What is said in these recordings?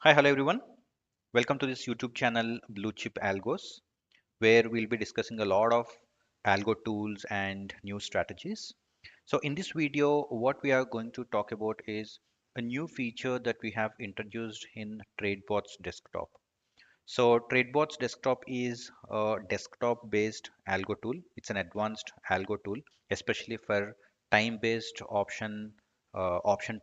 Hi, hello everyone. Welcome to this YouTube channel Blue Chip Algos, where we'll be discussing a lot of algo tools and new strategies. So in this video, what we are going to talk about is a new feature that we have introduced in Tradebots desktop. So Tradebots desktop is a desktop-based algo tool. It's an advanced algo tool, especially for time-based option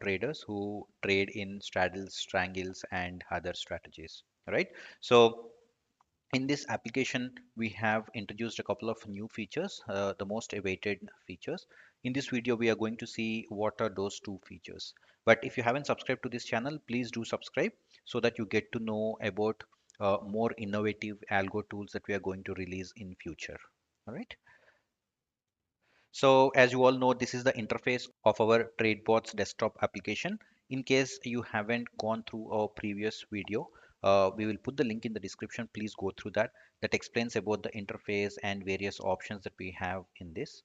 traders who trade in straddles, strangles, and other strategies. Right. So in this application, we have introduced a couple of new features, the most awaited features. In this video, we are going to see what are those two features. But if you haven't subscribed to this channel, please do subscribe so that you get to know about more innovative algo tools that we are going to release in future. All right. So as you all know, this is the interface of our TradeBots desktop application. In case you haven't gone through our previous video, we will put the link in the description. Please go through that. That explains about the interface and various options that we have in this.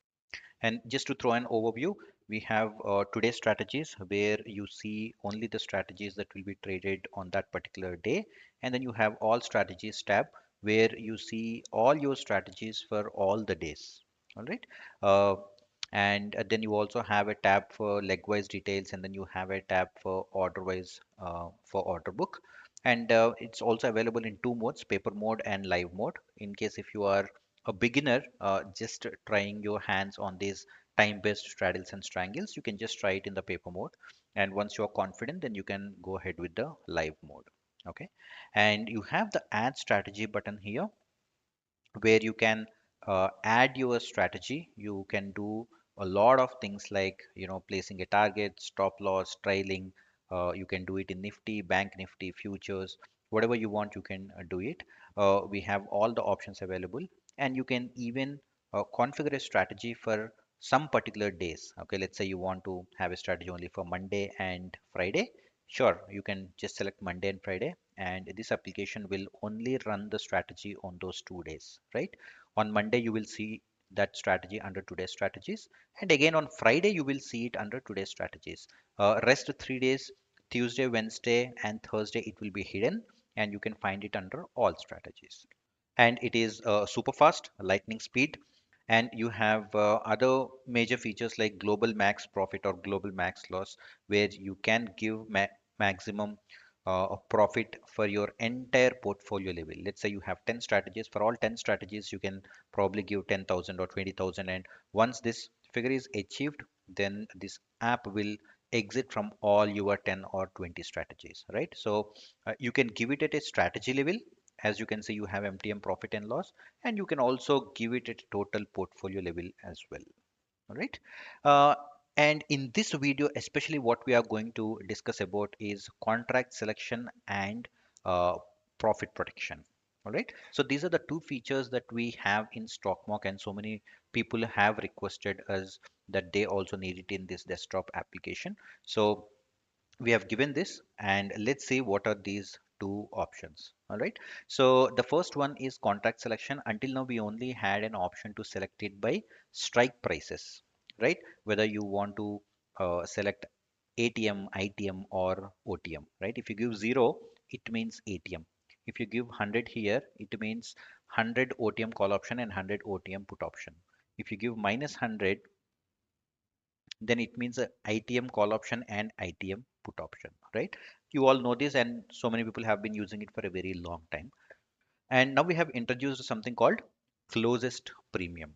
And just to throw an overview, we have today's strategies where you see only the strategies that will be traded on that particular day. And then you have all strategies tab where you see all your strategies for all the days. All right. Uh, and then you also have a tab for leg-wise details, and then you have a tab for order-wise for order book. And it's also available in two modes, paper mode and live mode. In case if you are a beginner just trying your hands on these time-based straddles and strangles, you can just try it in the paper mode. And once you are confident, then you can go ahead with the live mode. Okay. And you have the add strategy button here where you can add your strategy. You can do a lot of things like placing a target, stop loss, trailing. You can do it in Nifty, Bank Nifty, futures, whatever you want. You can do it. We have all the options available, and you can even configure a strategy for some particular days. Okay, let's say you want to have a strategy only for Monday and Friday. Sure, you can just select Monday and Friday, and this application will only run the strategy on those 2 days, right? On Monday, you will see that strategy under today's strategies, and again on Friday, you will see it under today's strategies. Rest 3 days, Tuesday, Wednesday, and Thursday, it will be hidden, and you can find it under all strategies. And it is super fast, lightning speed, and you have other major features like global max profit or global max loss, where you can give maximum of profit for your entire portfolio level. Let's say you have 10 strategies. For all 10 strategies, you can probably give 10,000 or 20,000. And once this figure is achieved, then this app will exit from all your 10 or 20 strategies, right? So you can give it at a strategy level. As you can see, you have MTM profit and loss, and you can also give it at total portfolio level as well. All right. Uh, and in this video, especially what we are going to discuss about is contract selection and uh, profit protection. All right. So these are the two features that we have in StockMark, and so many people have requested us that they also need it in this desktop application. So we have given this, and let's see what are these two options. All right, so the first one is contract selection. Until now we only had an option to select it by strike prices, right? Whether you want to select ATM, ITM, or OTM, right? If you give 0, it means ATM. If you give 100 here, it means 100 OTM call option and 100 OTM put option. If you give minus 100, then it means a ITM call option and ITM put option, right? You all know this, and so many people have been using it for a very long time. And now we have introduced something called closest premium.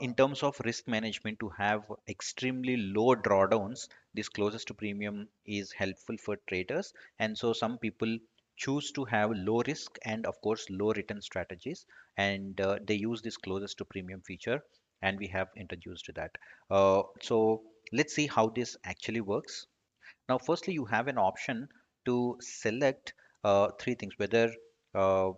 In terms of risk management, to have extremely low drawdowns, this closest to premium is helpful for traders. And so some people choose to have low risk and of course low return strategies, and they use this closest to premium feature, and we have introduced that. So let's see how this actually works. Now, firstly, you have an option to select three things, whether uh,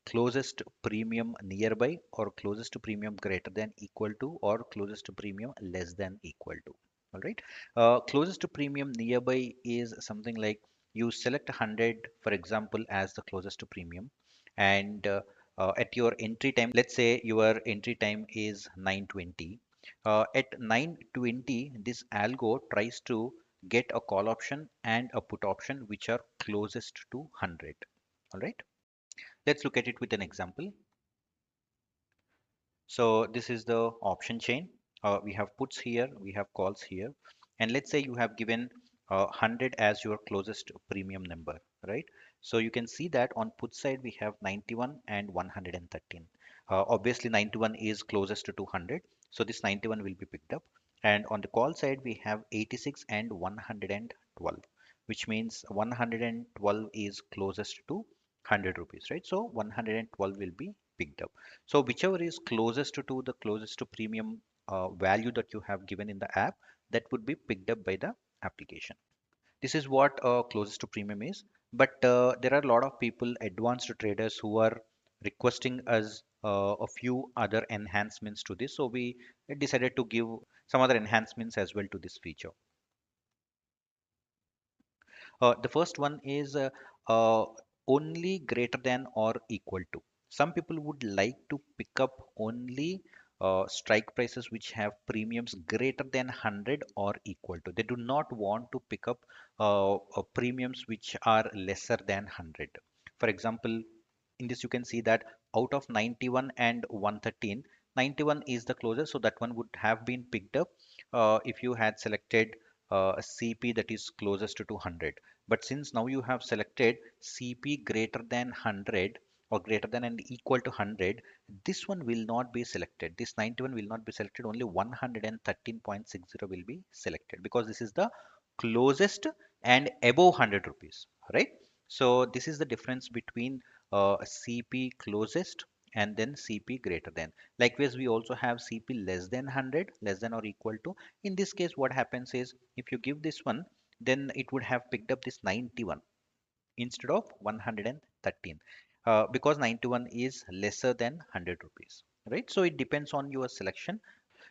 closest premium nearby, or closest to premium greater than equal to, or closest to premium less than equal to. All right. Closest to premium nearby is something like you select 100, for example, as the closest to premium, and at your entry time, let's say your entry time is 9:20. At 9:20, this algo tries to get a call option and a put option which are closest to 100. All right, let's look at it with an example. So this is the option chain. We have puts here, we have calls here, and let's say you have given 100 as your closest premium number, right? So you can see that on put side we have 91 and 113. Obviously 91 is closest to 200, so this 91 will be picked up. And on the call side we have 86 and 112, which means 112 is closest to 100 rupees, right? So 112 will be picked up. So whichever is closest to the closest to premium value that you have given in the app, that would be picked up by the application. This is what closest to premium is. But there are a lot of people, advanced traders, who are requesting us a few other enhancements to this. So we decided to give some other enhancements as well to this feature. The first one is uh, only greater than or equal to. Some people would like to pick up only strike prices which have premiums greater than 100 or equal to. They do not want to pick up premiums which are lesser than 100. For example, in this you can see that out of 91 and 113, 91 is the closest, so that one would have been picked up if you had selected a CP that is closest to 200. But since now you have selected CP greater than 100 or greater than and equal to 100, this one will not be selected. This 91 will not be selected. Only 113.60 will be selected because this is the closest and above 100 rupees, right? So this is the difference between CP closest and then CP greater than. Likewise, we also have CP less than 100, less than or equal to. In this case, what happens is if you give this one, then it would have picked up this 91 instead of 113 because 91 is lesser than 100 rupees, right? So it depends on your selection.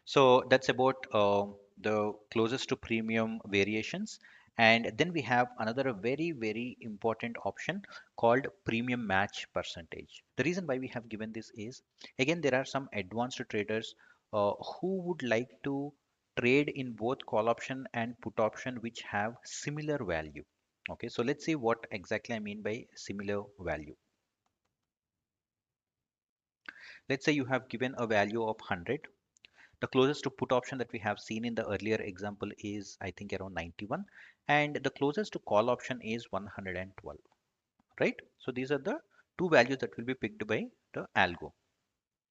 So that's about the closest to premium variations. And then we have another very, very important option called premium match percentage. The reason why we have given this is, again, there are some advanced traders who would like to trade in both call option and put option which have similar value. Okay, so let's see what exactly I mean by similar value. Let's say you have given a value of 100. The closest to put option that we have seen in the earlier example is, I think, around 91, and the closest to call option is 112, right? So these are the two values that will be picked by the algo.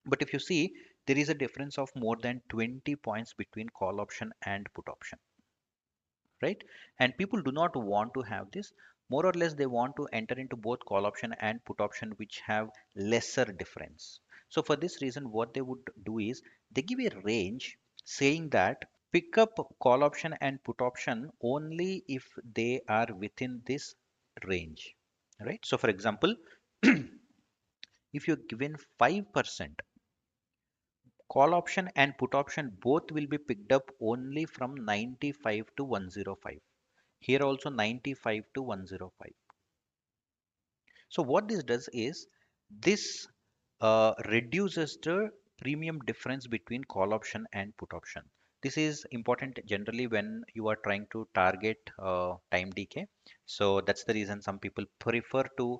But if you see, there is a difference of more than 20 points between call option and put option, right? And people do not want to have this. More or less, they want to enter into both call option and put option which have lesser difference. So for this reason, what they would do is they give a range saying that pick up call option and put option only if they are within this range, right? So for example, if you're given 5%, call option and put option both will be picked up only from 95 to 105. Here also 95 to 105. So what this does is this reduces the premium difference between call option and put option. This is important generally when you are trying to target time decay. So that's the reason some people prefer to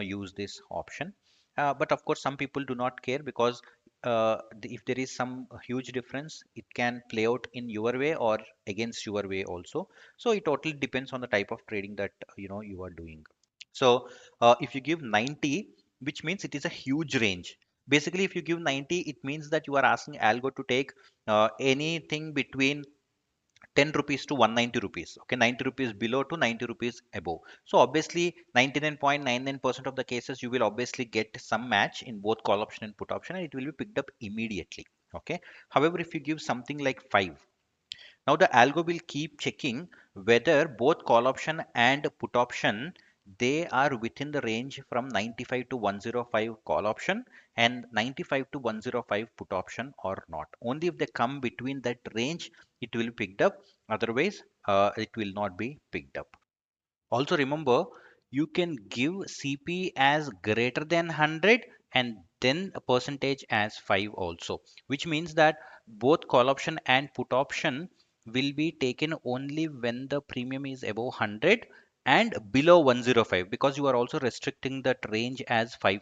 use this option. But of course, some people do not care because if there is some huge difference, it can play out in your way or against your way also. So it totally depends on the type of trading that you are doing. So if you give 90, which means it is a huge range. Basically, if you give 90, it means that you are asking algo to take anything between 10 rupees to 190 rupees. Okay, 90 rupees below to 90 rupees above. So obviously, 99.99% of the cases you will obviously get some match in both call option and put option, and it will be picked up immediately. Okay. However, if you give something like 5, now the algo will keep checking whether both call option and put option they are within the range from 95 to 105 call option and 95 to 105 put option or not. Only if they come between that range it will be picked up. Otherwise, it will not be picked up. Also remember, you can give CP as greater than 100 and then a percentage as 5 also, which means that both call option and put option will be taken only when the premium is above 100 and below 105, because you are also restricting that range as 5%,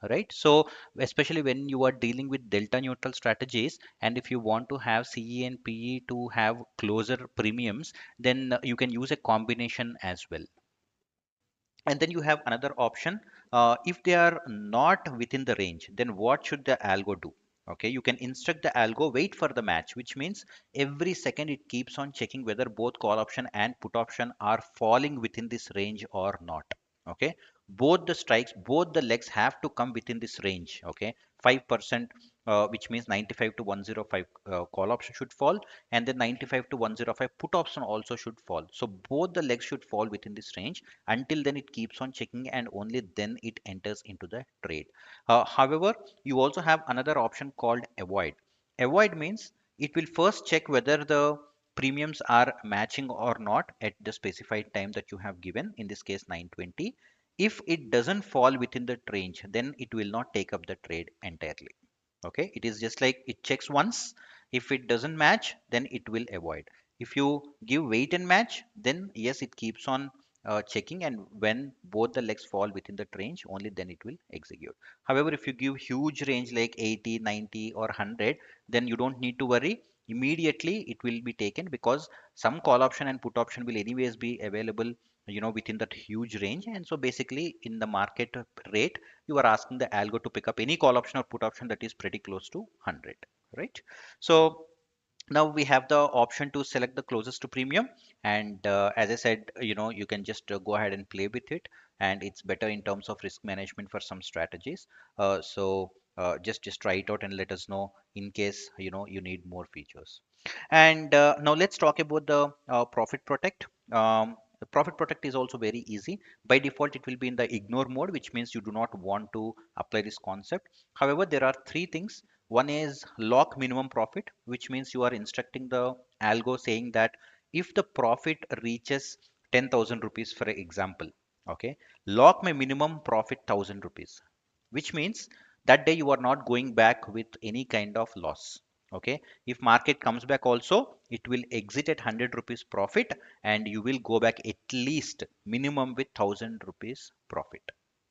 right? So especially when you are dealing with delta neutral strategies, and if you want to have CE and PE to have closer premiums, then you can use a combination as well. And then you have another option. If they are not within the range, then what should the algo do? Okay, you can instruct the algo wait for the match, which means every second it keeps on checking whether both call option and put option are falling within this range or not. Okay, both the strikes, both the legs have to come within this range. Okay, 5%, which means 95 to 105 call option should fall, and then 95 to 105 put option also should fall. So both the legs should fall within this range. Until then it keeps on checking, and only then it enters into the trade. However, you also have another option called avoid. Avoid means it will first check whether the premiums are matching or not at the specified time that you have given, in this case 9:20. If it doesn't fall within the range, then it will not take up the trade entirely. Okay, it is just like it checks once. If it doesn't match, then it will avoid. If you give wait and match, then yes, it keeps on checking, and when both the legs fall within that range, only then it will execute. However, if you give huge range like 80, 90 or 100, then you don't need to worry. Immediately it will be taken, because some call option and put option will anyways be available, within that huge range. And so basically in the market rate, you are asking the algo to pick up any call option or put option that is pretty close to 100, right? So now we have the option to select the closest to premium, and as I said, you can just go ahead and play with it, and it's better in terms of risk management for some strategies. Just try it out and let us know in case you need more features. And now let's talk about the profit protect. The profit protect is also very easy. By default it will be in the ignore mode, which means you do not want to apply this concept. However, there are three things. One is lock minimum profit, which means you are instructing the algo saying that if the profit reaches 10,000 rupees, for example, okay, lock my minimum profit 1,000 rupees, which means that day you are not going back with any kind of loss. Okay, if market comes back also, it will exit at 100 rupees profit, and you will go back at least minimum with 1,000 rupees profit,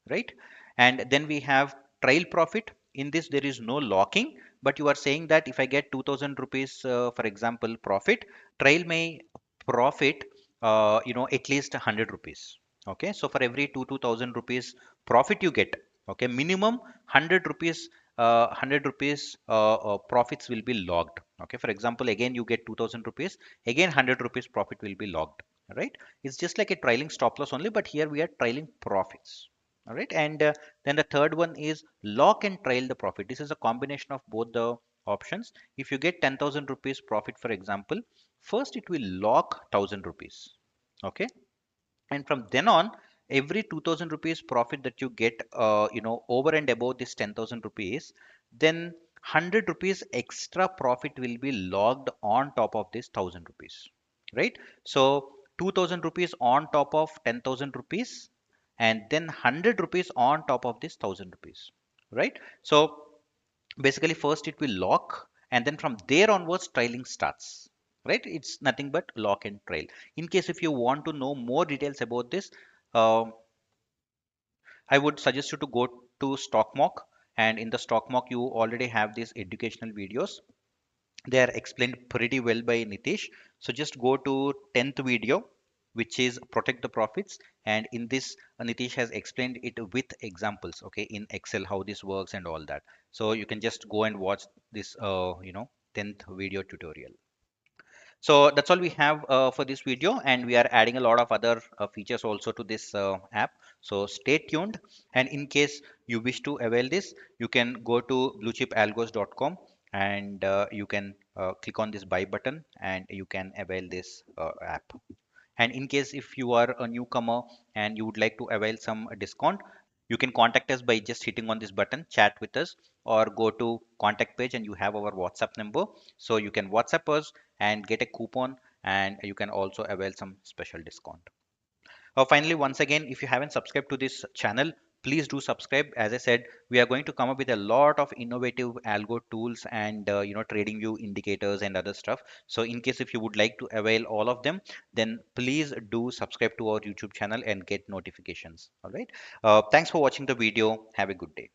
right? And then we have trail profit. In this there is no locking, but you are saying that if I get 2,000 rupees, for example, profit, trail may profit at least 100 rupees. Okay, so for every 2,000 rupees profit you get, okay, minimum 100 rupees, 100 rupees profits will be logged. Okay, for example, again you get 2,000 rupees, again 100 rupees profit will be logged, right? It's just like a trailing stop loss only, but here we are trailing profits. All right, and then the third one is lock and trail the profit. This is a combination of both the options. If you get 10,000 rupees profit, for example, first it will lock 1,000 rupees. Okay, and from then on, every 2,000 rupees profit that you get, over and above this 10,000 rupees, then 100 rupees extra profit will be logged on top of this 1,000 rupees, right? So 2,000 rupees on top of 10,000 rupees, and then 100 rupees on top of this 1,000 rupees, right? So basically first it will lock, and then from there onwards trailing starts, right? It's nothing but lock and trail. In case if you want to know more details about this, uh, I would suggest you to go to stockmock, and in the stockmock you already have these educational videos. They are explained pretty well by Nitish. So just go to 10th video, which is protect the profits, and in this Nitish has explained it with examples, okay, in Excel, how this works and all that. So you can just go and watch this 10th video tutorial. So that's all we have for this video, and we are adding a lot of other features also to this app. So stay tuned, and in case you wish to avail this, you can go to bluechipalgos.com, and you can click on this buy button, and you can avail this app. And in case if you are a newcomer and you would like to avail some discount, you can contact us by just hitting on this button, chat with us, or go to contact page and you have our WhatsApp number. So you can WhatsApp us and get a coupon, and you can also avail some special discount. Finally, once again, if you haven't subscribed to this channel, please do subscribe. As I said, we are going to come up with a lot of innovative algo tools and trading view indicators and other stuff. So in case if you would like to avail all of them, then please do subscribe to our YouTube channel and get notifications. All right. Thanks for watching the video. Have a good day.